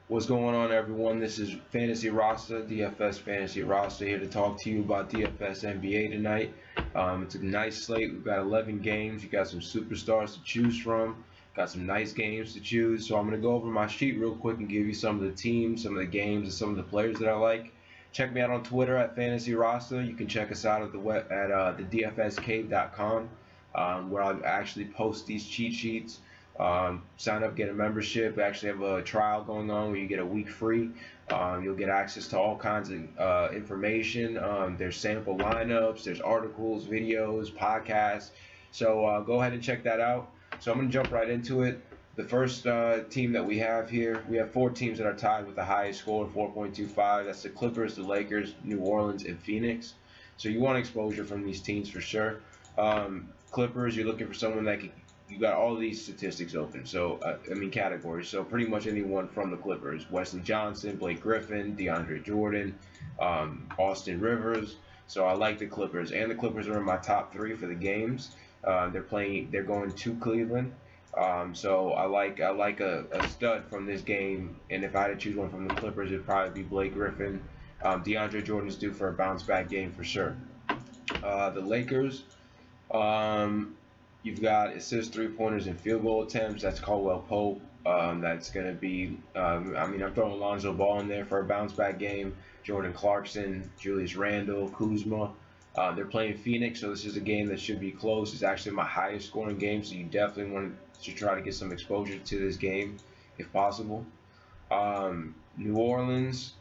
What's going on, everyone? This is Fantasy Rasta, DFS Fantasy Rasta, here to talk to you about DFS NBA tonight. It's a nice slate. We've got 11 games. You got some superstars to choose from. Got some nice games to choose. So I'm going to go over my sheet real quick and give you some of the teams, some of the games, and some of the players that I like. Check me out on Twitter at Fantasy Rasta. You can check us out at the web at thedfscave.com, where I actually post these cheat sheets. Sign up, get a membership. I actually have a trial going on where you get a week free. You'll get access to all kinds of information. There's sample lineups, there's articles, videos, podcasts. So go ahead and check that out. So I'm going to jump right into it. The first team that we have here, we have 4 teams that are tied with the highest score, 4.25. That's the Clippers, the Lakers, New Orleans, and Phoenix. So you want exposure from these teams for sure. Clippers, you're looking for someone that can. You got all these statistics open, so categories. So pretty much anyone from the Clippers: Wesley Johnson, Blake Griffin, DeAndre Jordan, Austin Rivers. So I like the Clippers, and the Clippers are in my top 3 for the games. They're going to Cleveland. So I like a stud from this game, and if I had to choose one from the Clippers, it'd probably be Blake Griffin. DeAndre Jordan's due for a bounce back game for sure. The Lakers. You've got assists, 3-pointers, and field goal attempts. That's Caldwell Pope. That's going to be, I'm throwing Lonzo Ball in there for a bounce back game. Jordan Clarkson, Julius Randle, Kuzma. They're playing Phoenix, so this is a game that should be close. It's actually my highest scoring game, so you definitely want to try to get some exposure to this game if possible. New Orleans,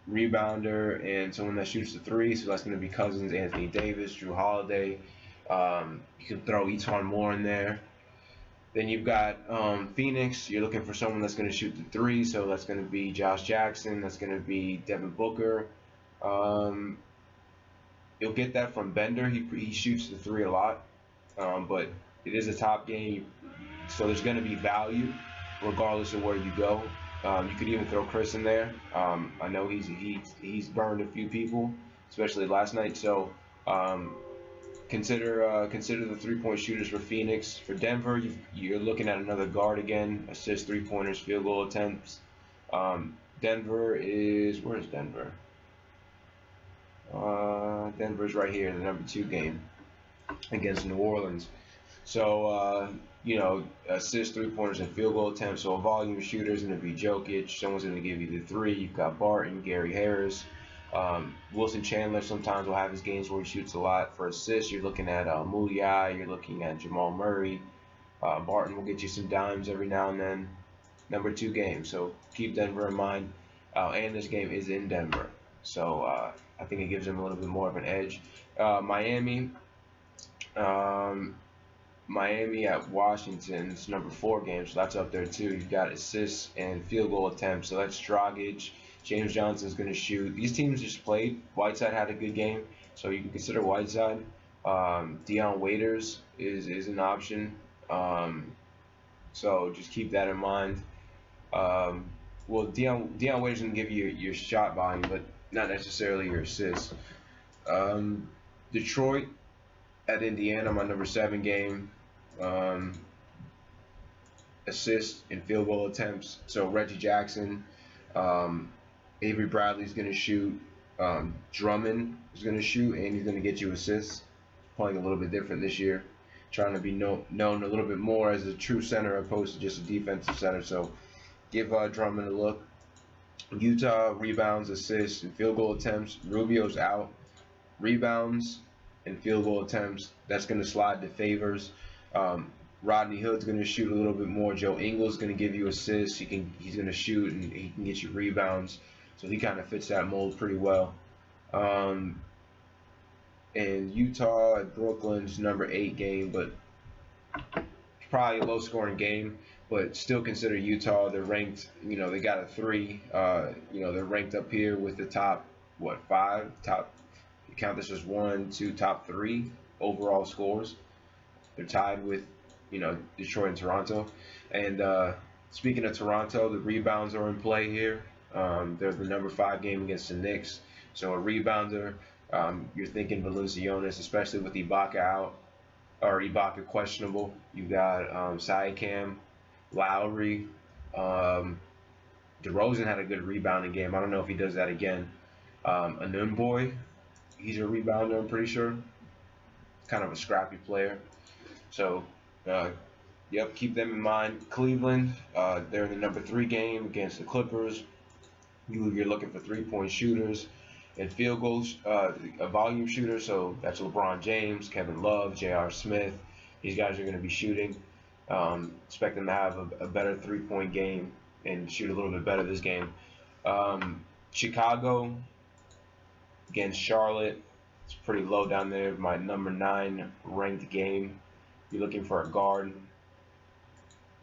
rebounder, and someone that shoots the 3, so that's going to be Cousins, Anthony Davis, Drew Holiday. You can throw Eton Moore in there. Then you've got Phoenix. You're looking for someone that's going to shoot the 3, so that's going to be Josh Jackson. That's going to be Devin Booker. You'll get that from Bender. He shoots the 3 a lot, but it is a top game, so there's going to be value regardless of where you go. You could even throw Chris in there. I know he's burned a few people, especially last night. So. Consider the 3-point shooters for Phoenix. For Denver, you're looking at another guard again. Assists, 3-pointers, field goal attempts. Where's Denver? Denver's right here in the number 2 game against New Orleans. So assists, 3-pointers, and field goal attempts. So a volume shooter is going to be Jokic. Someone's going to give you the 3. You've got Barton, Gary Harris. Wilson Chandler sometimes will have his games where he shoots a lot. For assists, you're looking at Mudiay, you're looking at Jamal Murray. Barton will get you some dimes every now and then. Number 2 game, so keep Denver in mind. And this game is in Denver, so I think it gives them a little bit more of an edge. Miami at Washington's number 4 game, so that's up there too. You've got assists and field goal attempts, so that's Dragic. James Johnson's going to shoot. These teams just played. Whiteside had a good game, so you can consider Whiteside. Deion Waiters is an option, so just keep that in mind. Deion Waiters can give you your shot volume, but not necessarily your assists. Detroit at Indiana, my number 7 game. Assists and field goal attempts. So Reggie Jackson. Avery Bradley's going to shoot. Drummond is going to shoot, and he's going to get you assists. Playing a little bit different this year. Trying to be known a little bit more as a true center opposed to just a defensive center. So give Drummond a look. Utah, rebounds, assists, and field goal attempts. Rubio's out. Rebounds and field goal attempts. That's going to slide to Favors. Rodney Hood's going to shoot a little bit more. Joe Ingles is going to give you assists. He's going to shoot, and he can get you rebounds. So he kind of fits that mold pretty well. And Utah at Brooklyn's number 8 game, but probably a low-scoring game. But still consider Utah. They're ranked. They got a 3. They're ranked up here with the top 5. Count this as 1, 2, top 3 overall scores. They're tied with Detroit and Toronto. And speaking of Toronto, the rebounds are in play here. They're the number 5 game against the Knicks. So a rebounder, you're thinking Valanciunas, especially with Ibaka out, or Ibaka questionable. You got Siakam, Lowry, DeRozan had a good rebounding game. I don't know if he does that again. Boy, he's a rebounder, I'm pretty sure. Kind of a scrappy player. So, yep, keep them in mind. Cleveland, they're in the number 3 game against the Clippers. You're looking for 3-point shooters and field goals, a volume shooter. So that's LeBron James, Kevin Love, J.R. Smith. These guys are going to be shooting. Expect them to have a better 3-point game and shoot a little bit better this game. Chicago against Charlotte. It's pretty low down there. My number 9 ranked game. You're looking for a guard,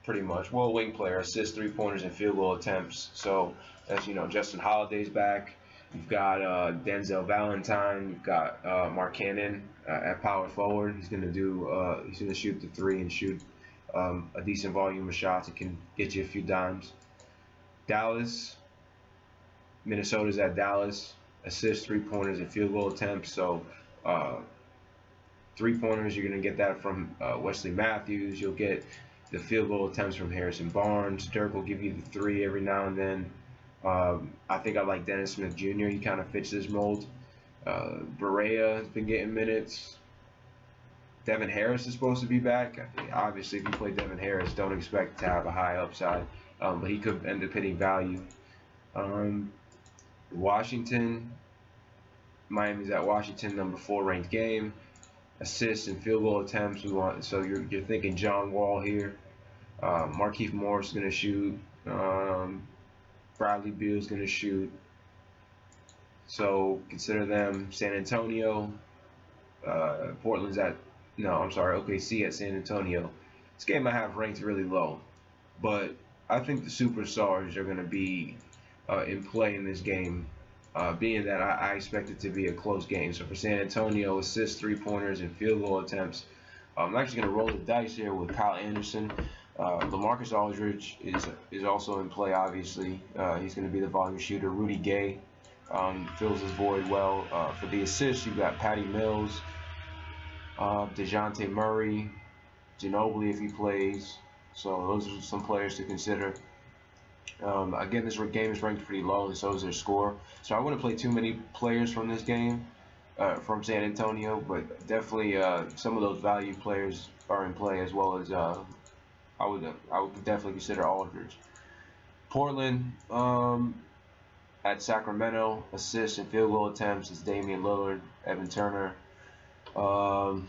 pretty much. Well, wing player, assists, 3-pointers, and field goal attempts. So that's, Justin Holiday's back. You've got Denzel Valentine. You've got Mark Cannon at power forward. He's gonna shoot the 3 and shoot a decent volume of shots. It can get you a few dimes. Dallas. Minnesota's at Dallas. Assists, 3-pointers, and field goal attempts. So 3-pointers, you're gonna get that from Wesley Matthews. You'll get the field goal attempts from Harrison Barnes. Dirk will give you the 3 every now and then. I think I like Dennis Smith Jr. He kind of fits this mold. Berea has been getting minutes. Devin Harris is supposed to be back. Obviously, if you play Devin Harris, don't expect to have a high upside, but he could end up hitting value. Washington, Miami's at Washington, number 4 ranked game. Assists and field goal attempts. So you're thinking John Wall here. Markieff Morris is going to shoot. Bradley Beal's going to shoot. So consider them. San Antonio. Portland's at OKC at San Antonio. This game I have ranked really low, but I think the superstars are going to be in play in this game. Being that I expect it to be a close game. So for San Antonio, assists, 3-pointers, and field goal attempts. I'm actually going to roll the dice here with Kyle Anderson. LaMarcus Aldridge is also in play, obviously. He's going to be the volume shooter. Rudy Gay fills his void well. For the assists, you've got Patty Mills, DeJounte Murray, Ginobili if he plays. So those are some players to consider. Again, this game is ranked pretty low, and so is their score. So I wouldn't play too many players from this game, from San Antonio, but definitely some of those value players are in play, as well as I would definitely consider Aldridge. Portland at Sacramento, assists and field goal attempts is Damian Lillard, Evan Turner. McCollum's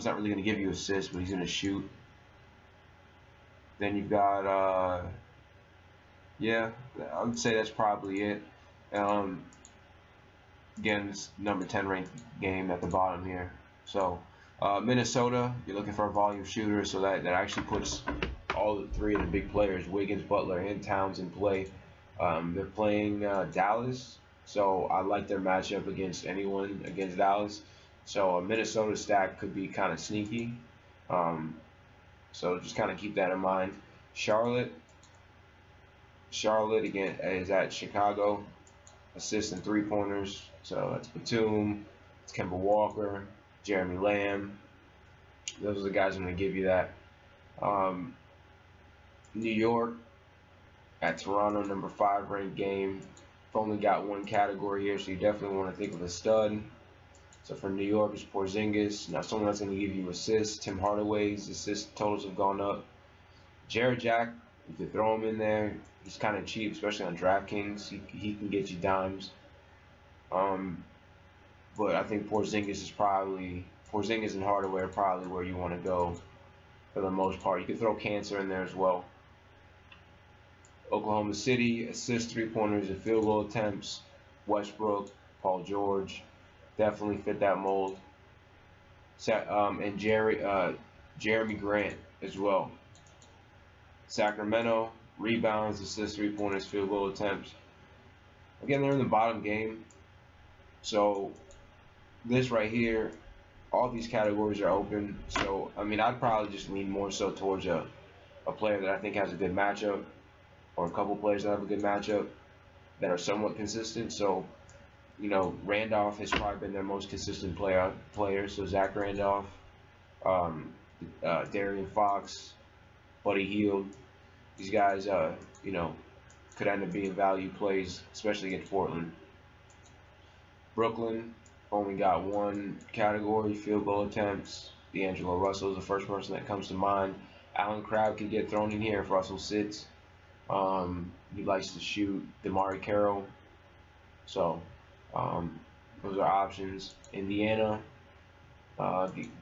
not really going to give you assists, but he's going to shoot. Then you've got, yeah, I would say that's probably it. Again, it's number 10 ranked game at the bottom here. So Minnesota, you're looking for a volume shooter, so that actually puts all the 3 of the big players, Wiggins, Butler, and Towns, in play. They're playing Dallas, so I like their matchup against anyone against Dallas. So a Minnesota stack could be kind of sneaky. So just kind of keep that in mind. Charlotte again is at Chicago. Assists and 3-pointers. So that's Batum, it's Kemba Walker, Jeremy Lamb. Those are the guys I'm going to give you that. New York at Toronto, number 5 ranked game. I've only got one category here, so you definitely want to think of a stud. So for New York, it's Porzingis. Now someone that's going to give you assists. Tim Hardaway's assist totals have gone up. Jared Jack, you could throw him in there. He's kind of cheap, especially on DraftKings. He can get you dimes. But I think Porzingis and Hardaway are probably where you want to go for the most part. You could throw Cancer in there as well. Oklahoma City, assists, 3-pointers, and field goal attempts. Westbrook, Paul George, definitely fit that mold. And Jeremy Grant as well. Sacramento, rebounds, assists, 3-pointers, field goal attempts. Again, they're in the bottom game. So this right here, all these categories are open. So, I mean, I'd probably just lean more so towards a player that I think has a good matchup, or a couple players that have a good matchup that are somewhat consistent. So, you know, Randolph has probably been their most consistent player. So Zach Randolph, Darian Fox, Buddy Hield. these guys, you know, could end up being value plays, especially against Portland. Brooklyn only got one category, field goal attempts. D'Angelo Russell is the first person that comes to mind. Allen Crabbe could get thrown in here if Russell sits. He likes to shoot. DeMar Carroll. So those are options. Indiana,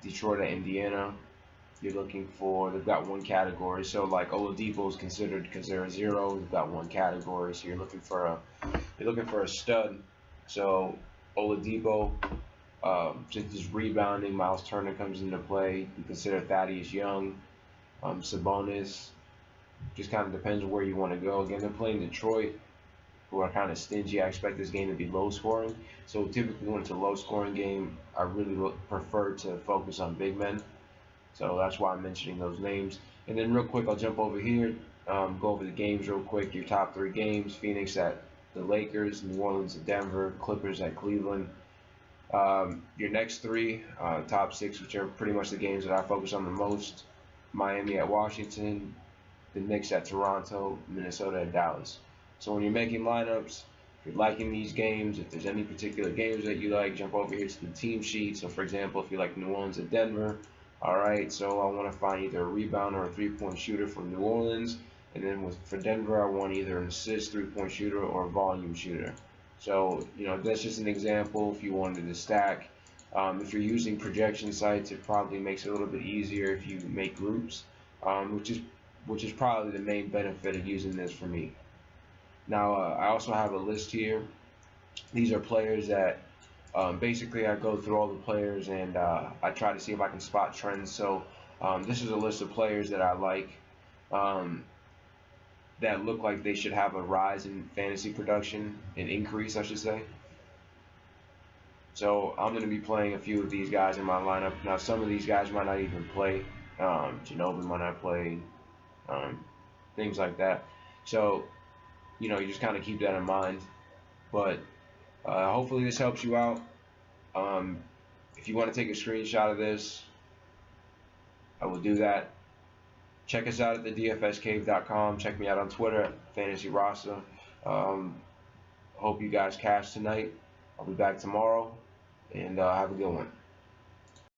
Detroit at Indiana. You're looking for, they've got one category. So like Oladipo is considered because they're a zero. They've got one category. So you're looking for a stud. So Oladipo, since he's rebounding, Miles Turner comes into play. You consider Thaddeus Young, Sabonis. Just kind of depends on where you want to go. Again, they're playing Detroit, who are kind of stingy. I expect this game to be low scoring. So typically when it's a low scoring game, I really prefer to focus on big men. So that's why I'm mentioning those names. And then real quick, I'll jump over here, go over the games real quick. Your top 3 games: Phoenix at the Lakers, New Orleans at Denver, Clippers at Cleveland. Your next 3, top 6, which are pretty much the games that I focus on the most: Miami at Washington, the Knicks at Toronto, Minnesota at Dallas. So when you're making lineups, if you're liking these games, if there's any particular games that you like, jump over here to the team sheet. So for example, if you like New Orleans at Denver, all right, so I want to find either a rebound or a 3-point shooter from New Orleans. And then for Denver, I want either an assist, 3-point shooter, or a volume shooter. So, you know, that's just an example if you wanted to stack. If you're using projection sites, it probably makes it a little bit easier if you make groups, which is probably the main benefit of using this for me. Now, I also have a list here. These are players that basically I go through all the players and I try to see if I can spot trends. So this is a list of players that I like that look like they should have a rise in fantasy production, an increase, I should say. So I'm going to be playing a few of these guys in my lineup. Now, some of these guys might not even play. Ginobili might not play, things like that. So, you know, you just kind of keep that in mind. But hopefully this helps you out. If you want to take a screenshot of this, I will do that. Check us out at the DFScave.com. Check me out on Twitter at Fantasy Rasta. Hope you guys cash tonight. I'll be back tomorrow, and have a good one.